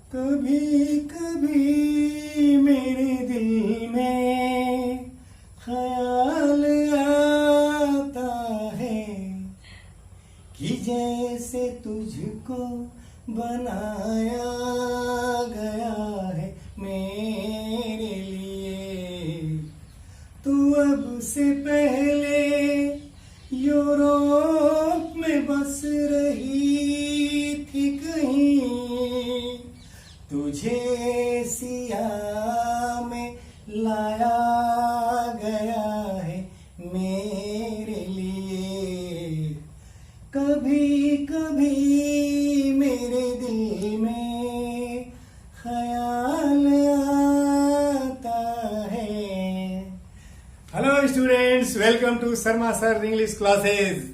कभी कभी मेरे दिल में ख्याल आता है कि जैसे तुझको बनाया गया है मेरे लिए। तू अब से पहले यूरोप में बस रही थी कहीं, तुझे सिया में लाया गया है मेरे लिए। कभी कभी मेरे दिल में ख्याल आता है। Hello students, welcome to Sharma sir English classes.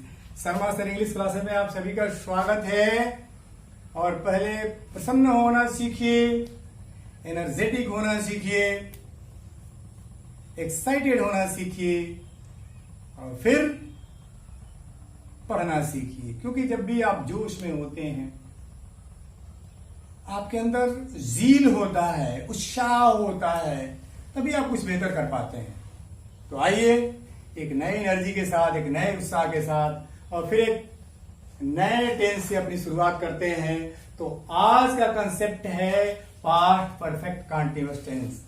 Sharma sir English classes में आप सभी का स्वागत है। और पहले प्रसन्न होना सीखिए, एनर्जेटिक होना सीखिए, एक्साइटेड होना सीखिए और फिर पढ़ना सीखिए। क्योंकि जब भी आप जोश में होते हैं, आपके अंदर जील होता है, उत्साह होता है, तभी आप कुछ बेहतर कर पाते हैं। तो आइए एक नई एनर्जी के साथ, एक नए उत्साह के साथ और फिर एक नए टेंस से अपनी शुरुआत करते हैं। तो आज का कंसेप्ट है past perfect continuous tense.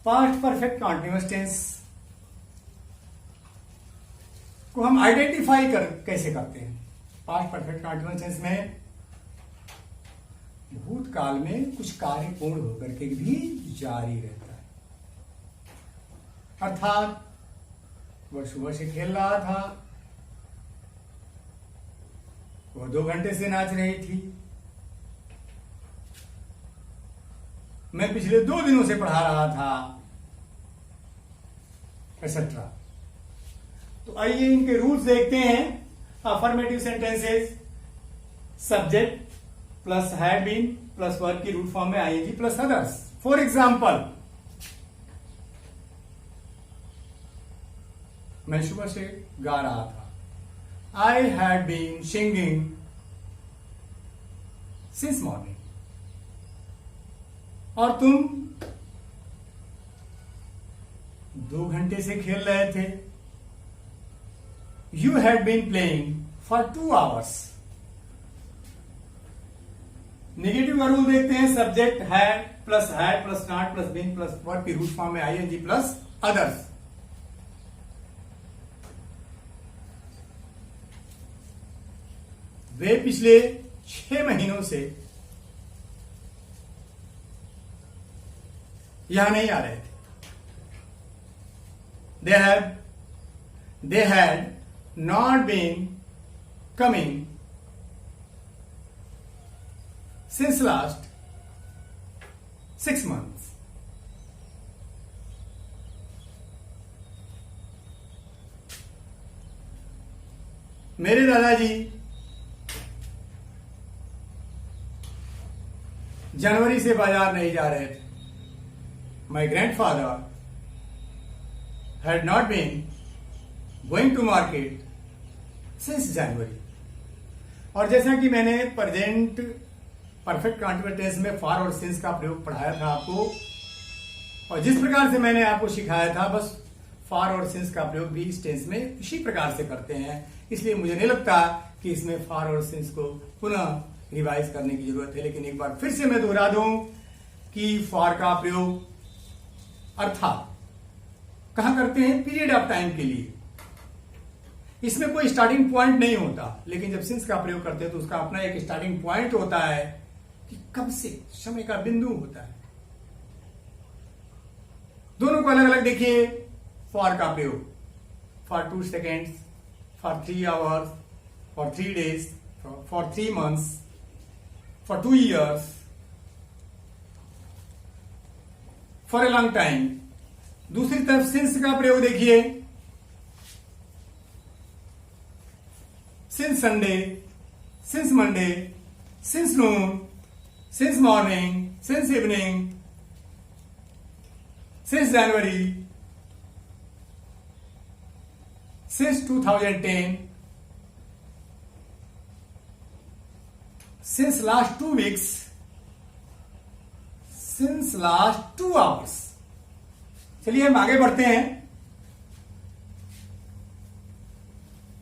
Past perfect continuous tense को हम आइडेंटिफाई कैसे करते हैं। पास्ट परफेक्ट कंटीन्यूअस टेंस में भूतकाल में कुछ कार्य पूर्ण होकर के भी जारी रहता है। अर्थात वह सुबह से खेल रहा था, वो 2 घंटे से नाच रही थी, मैं पिछले 2 दिनों से पढ़ा रहा था, एक्सेट्रा। तो आइए इनके रूल्स देखते हैं। Affirmative sentences subject plus had been plus verb की रूट फॉर्म में ING plus others. For example, मैं सुबह से गा रहा था। I had been singing since morning। और तुम 2 घंटे से खेल रहे थे। You had been playing for 2 hours। Negative का रूल देखते हैं। Subject had plus not plus been plus verb की रूट फॉर्म में आईएनजी प्लस अदर्स। वे पिछले 6 महीनों से यहां नहीं आ रहे थे। They had not been coming since last 6 months। मेरे दादाजी जनवरी से बाजार नहीं जा रहे थे। My grandfather had not been going to market since January। और जैसा कि मैंने प्रेजेंट परफेक्ट कंटीन्यूअस टेंस में फॉर और सिंस का प्रयोग पढ़ाया था आपको, और जिस प्रकार से मैंने आपको सिखाया था, बस फॉर और सिंस का प्रयोग भी इस टेंस में इसी प्रकार से करते हैं। इसलिए मुझे नहीं लगता कि इसमें फॉर और सिंस को पुनः रिवाइज करने की जरूरत है। लेकिन एक बार फिर से मैं दोहरा दूं कि फॉर का प्रयोग अर्थात कहां करते हैं? पीरियड ऑफ टाइम के लिए। इसमें कोई स्टार्टिंग पॉइंट नहीं होता। लेकिन जब सिंस का प्रयोग करते हैं तो उसका अपना एक स्टार्टिंग पॉइंट होता है कि कब से, समय का बिंदु होता है। दोनों को अलग अलग देखिए। फॉर का प्रयोग for 2 seconds, for 3 hours, for 3 days, for 3 months, for 2 years, for a long time। दूसरी तरफ सिंस का प्रयोग देखिए। Since Sunday, since Monday, since noon, since morning, since evening, since January, since 2010, since last 2 weeks, since last 2 hours. चलिए हम आगे बढ़ते हैं।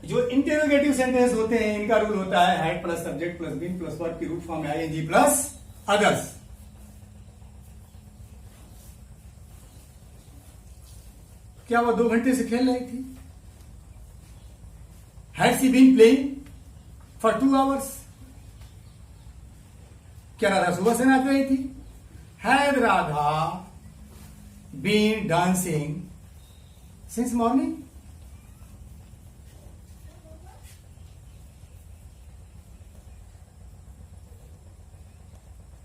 जो इंटेरोगेटिव सेंटेंस होते हैं इनका रूल होता है had plus subject plus been plus verb की root form ING plus others. क्या वो 2 घंटे से खेल रही थी? Had she been playing for 2 hours? क्या राधा सुबह से नाच रही थी? Had Radha been dancing since morning?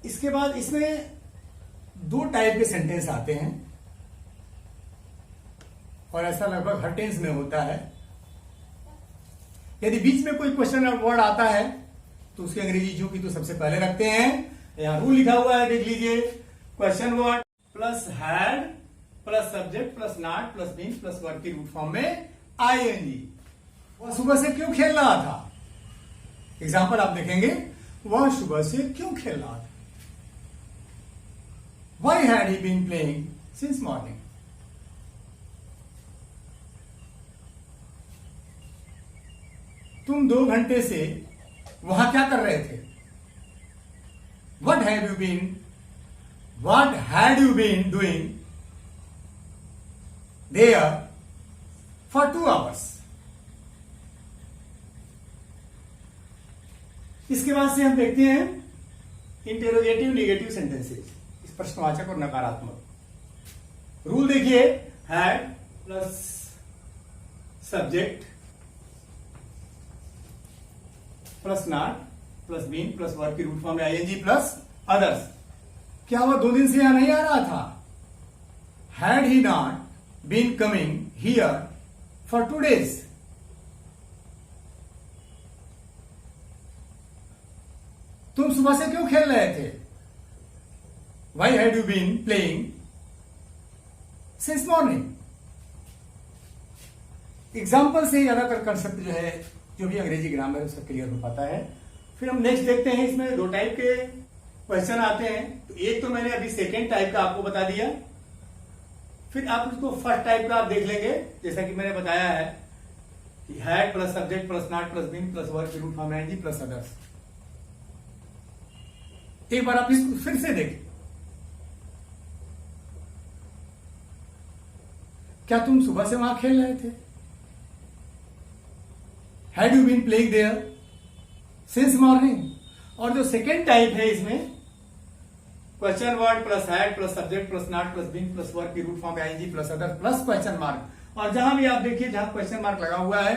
इसके बाद इसमें 2 टाइप के सेंटेंस आते हैं और ऐसा लगभग हर टेंस में होता है। यदि बीच में कोई क्वेश्चन वर्ड आता है तो उसकी अंग्रेजी जो की तो सबसे पहले रखते हैं। यहां रूल लिखा हुआ है, देख लीजिए। Question word plus had plus subject plus not plus been plus verb की रूट फॉर्म में आईएनजी। वह सुबह से क्यों खेल रहा था? एग्जाम्पल आप देखेंगे, वह सुबह से क्यों खेल रहा था? Why had he been playing since morning? तुम 2 घंटे से वहां क्या कर रहे थे? What had you been doing there for 2 hours? इसके बाद से हम देखते हैं इंटेरोगेटिव नेगेटिव सेंटेंसेस, प्रश्नवाचक और नकारात्मक। रूल देखिए, had plus subject plus not plus been plus verb की रूट फॉर्म में आईएनजी प्लस अदर्स। क्या वह 2 दिन से यहां नहीं आ रहा था? Had he not been coming here for 2 days? तुम सुबह से क्यों खेल रहे थे? Why had you been playing since morning? Example से ज्यादातर कंसेप्ट जो है, जो भी अंग्रेजी ग्रामर है उसका क्लियर हो पाता है। फिर हम नेक्स्ट देखते हैं। इसमें 2 टाइप के क्वेश्चन आते हैं। तो एक तो मैंने अभी सेकेंड टाइप का आपको बता दिया, फिर आप उसको फर्स्ट टाइप का आप देख लेंगे। जैसा कि मैंने बताया है कि had plus subject plus not plus been plus verb की रूट फॉर्म में आईएनजी प्लस अदर्स। एक बार आप इसको फिर से देखें। क्या तुम सुबह से वहां खेल रहे थे? Had you been playing there since morning? और जो सेकेंड टाइप है इसमें question word plus had plus subject plus not plus been plus verb की root form ING plus other plus question mark. और जहां भी आप देखिए, जहां क्वेश्चन मार्क लगा हुआ है,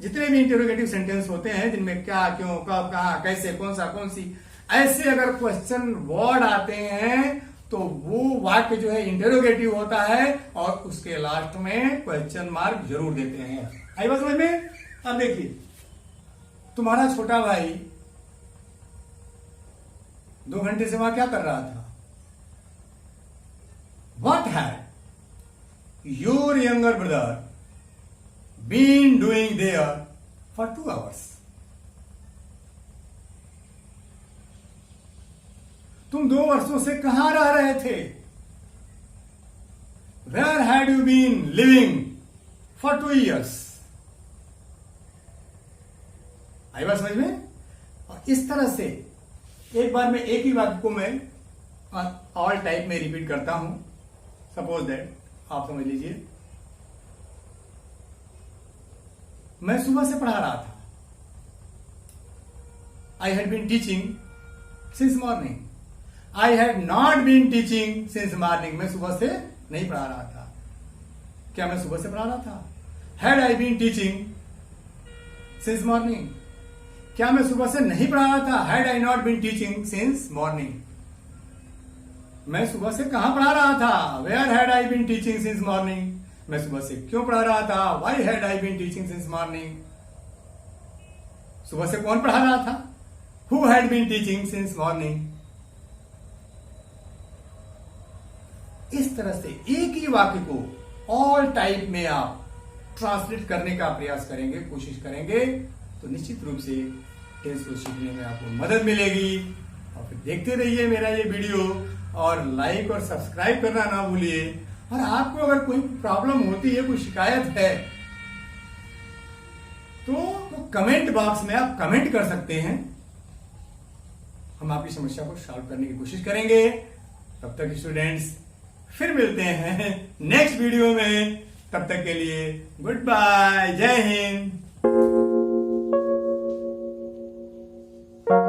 जितने भी इंटेरोगेटिव सेंटेंस होते हैं जिनमें क्या, क्यों, कब, कहां, कैसे, कौन सा, कौन सी, ऐसे अगर क्वेश्चन वर्ड आते हैं तो वो वाक्य जो है इंटेरोगेटिव होता है और उसके लास्ट में क्वेश्चन मार्क जरूर देते हैं। आई बात समझ में? अब देखिए, तुम्हारा छोटा भाई 2 घंटे से वहां क्या कर रहा था? What had your younger brother been doing there for 2 hours? तुम 2 वर्षों से कहां रह रहे थे? Where had you been living for 2 years? आई बात समझ में? और इस तरह से एक बार में एक ही बात को मैं ऑल टाइप में रिपीट करता हूं। सपोज दैट, आप समझ लीजिए, मैं सुबह से पढ़ा रहा था। I had been teaching since morning. I had not been teaching since morning. मैं सुबह से नहीं पढ़ा रहा था। क्या मैं सुबह से पढ़ा रहा था? Had I been teaching since morning? क्या मैं सुबह से नहीं पढ़ा रहा था? Had I not been teaching since morning? मैं सुबह से कहां पढ़ा रहा था? Where had I been teaching since morning? मैं सुबह से क्यों पढ़ा रहा था? Why had I been teaching since morning? सुबह से कौन पढ़ा रहा था? Who had been teaching since morning? इस तरह से एक ही वाक्य को ऑल टाइप में आप ट्रांसलेट करने का प्रयास करेंगे, कोशिश करेंगे, तो निश्चित रूप से टेंस को सीखने में आपको मदद मिलेगी। और फिर देखते रहिए मेरा ये वीडियो और लाइक और सब्सक्राइब करना ना भूलिए। और आपको अगर कोई प्रॉब्लम होती है, कोई शिकायत है, तो कमेंट बॉक्स में आप कमेंट कर सकते हैं। हम आपकी समस्या को सॉल्व करने की कोशिश करेंगे। तब तक स्टूडेंट्स फिर मिलते हैं नेक्स्ट वीडियो में। तब तक के लिए गुड बाय, जय हिंद।